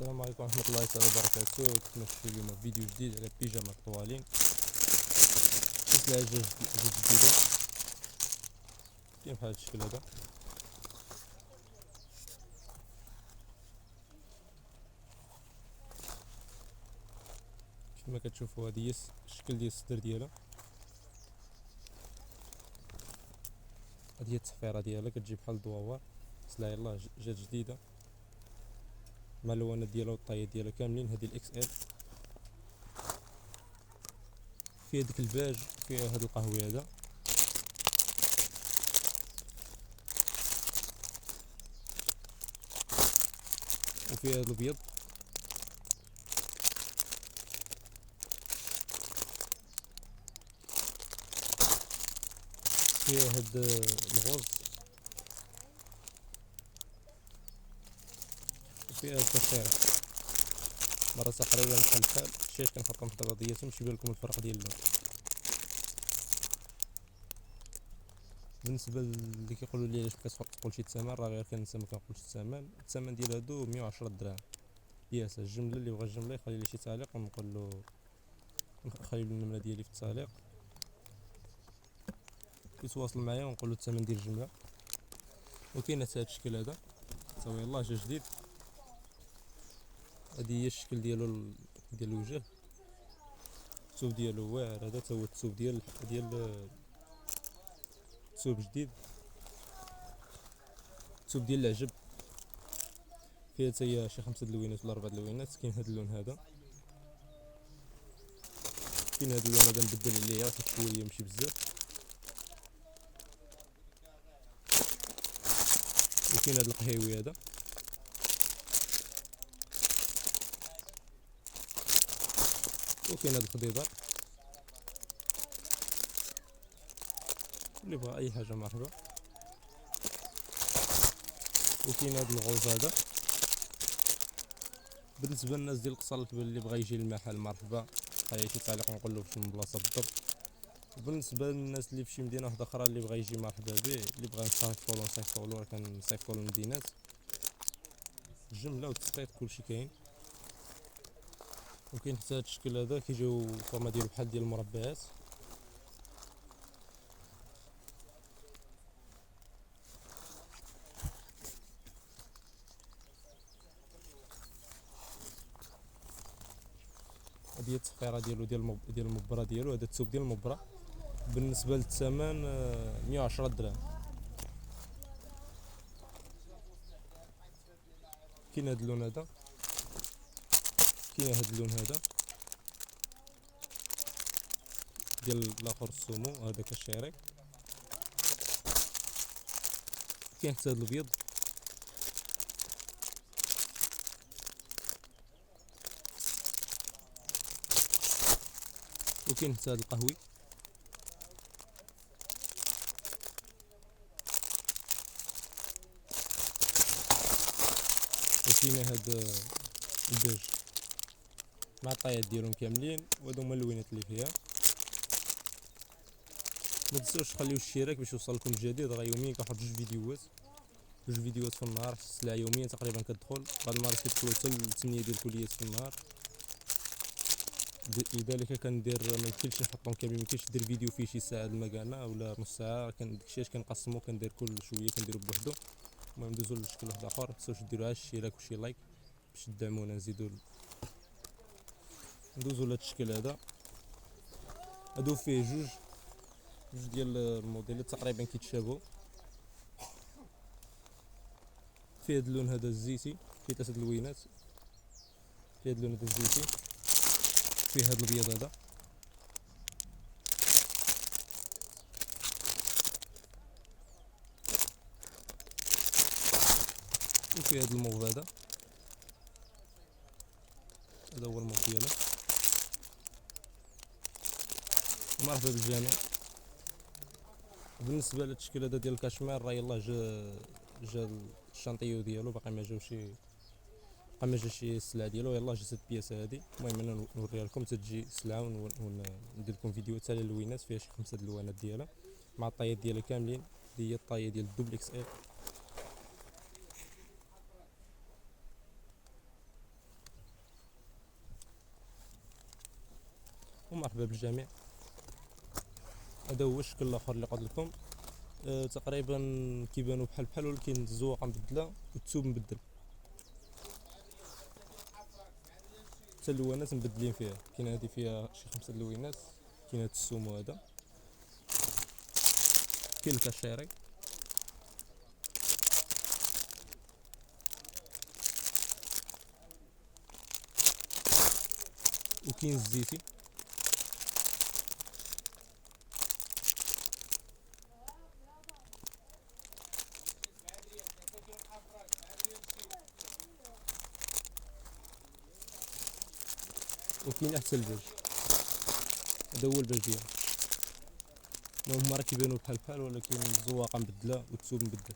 السلام عليكم ورحمة الله تعالى وبركاته. كما شفتوا اليوم فيديو جديد على بيجامة الطوالين. شفت لها جوج جديدة كاين بحال هاد الشكل هذا. كما كتشوفوا هذه هي الشكل ديال الصدر ديالها، هذه هي التحفيرة ديالها كتجي بحال الدواوار. سلا يلاه جات جديدة مع اللوانات ديالها والطايات ديالها كاملين. هذه الاكس ال فيها ديك الباج، فيها هذا القهوي هذا، وفيها هذا الابيض، فيها هذا الغوز، وفيها هذا التفخيرة. مرة تقريبا بحال شاش كنحطهم حتى بعضياتهم باش يبان لكم الفرق ديال اللون. بالنسبه اللي كيقولوا لي علاش كتقول شي الثمن، راه غير كنسى ما كنقولش الثمن ديال هادو 110 دراهم ياسا. الجمله اللي بغى الجمله يخلي لي شي تعليق ونقول له خلي لي النمره ديالي في التعليق، يتواصل معايا ونقول له الثمن ديال الجمله. وكاين حتى هاد الشكل هذا تا هو يلاه جا جديد. هادي هي الشكل ديالو ديال الوجه، الثوب ديالو واعر. هذا تا هو الثوب ديال الثوب جديد، الثوب ديال العجب. فيها حتى هي شي 5 لوينات ولا 4 لوينات. كاين هاد اللون هذا، كاين هاد اللون هذا نبدل عليه واحد شويه ماشي بزاف، وكاين هاد القهيوي هذا، وكاين هاد الخضيضر. اللي بغى اي حاجه مرحبا. وكاين هاد الغوز هذا. بالنسبه للناس ديال قصر الكبل اللي بغى يجي للمحل مرحبا، خلي شي تعليق نقول له فين البلاصه بالضبط. وبالنسبه للناس اللي فشي مدينه واحده اخرى اللي بغى يجي مرحبا به، اللي بغى نصيفطولو كنصيفطولو المدينات. الجمله والتسقيط كلشي كاين. وكاين حتى هاد الشكل هذا كيجيو فورما ديالو بحال ديال المربعات. هذه هي التحقيره ديالو ديال المبره ديالو. هذا الثوب ديال المبره. بالنسبه للثمن 110 دراهم. كاين هذا اللون هذا، كاين هذا اللون هذا ديال الاخر السومو، هذا كالشيري. كاين حتى هذا الابيض، وكاين حتى هذا القهوي. وكاين هذا البيج مع الطايات ديالهم كاملين. وهادو هما اللوينات اللي فيها. ما تنساوش تخليو الاشتراك باش يوصلكم الجديد. راه يوميا كنحط جوج فيديوهات في النهار. السلعه يوميا تقريبا كتدخل، بعض المرات كيدخلوا حتى 8 ديال الكليات في النهار. لذلك كندير ما يمكنش نحطهم كاملين، ما يمكنش ندير فيديو فيه شي ساعه المكانه ولا نص ساعه. داكشي علاش كنقسمو، كندير كل شويه كنديرو بوحدو. المهم ندوزو لشكل واحد اخر. متنساوش ديروا الاشتراك وشي لايك باش تدعمونا نزيدو. ندوزو لهاد الشكل هذا. هادو فيه جوج ديال الموديلات تقريبا كيتشابهوا. فيه هاد اللون هذا الزيتي، فيه هاد اللوينات. فيه هاد اللون هذا الزيتي، فيه هاد الابيض هذا، وفيه هاد الموف هذا. هذا هو الموف ديالو. مرحبا بالجميع. بالنسبه للتشكيل هذا ديال الكاشمير، راه يلاه جا الشانطيو ديالو باقي ما جا شي السلعه ديالو. يلاه جات هاد البياسه هادي. المهم انا نوريها لكم تجي السلعه وندير لكم فيديو حتى اللوينات. فيها شي 5 اللوانات ديالها مع الطايات ديالها كاملين. هي الطايه ديال الدوبل اكس ال. عليكم، مرحبا بالجميع. هذا هو الشكل الاخر اللي قلت لكم. تقريبا كيبانوا بحال بحال، ولكن الزواقه مبدله والثوب مبدل، حتى اللوانات مبدلين فيها. كاين هذه فيها شي 5 لوينات، كاين هذا السومو هذا، كاين الكاشيري، وكاين الزيتي، وكاين حتى الباج. هذا هو الباج ديالو. هما راه كيبانوا بحال بحال، ولكن الزواقه مبدله والثوب مبدل.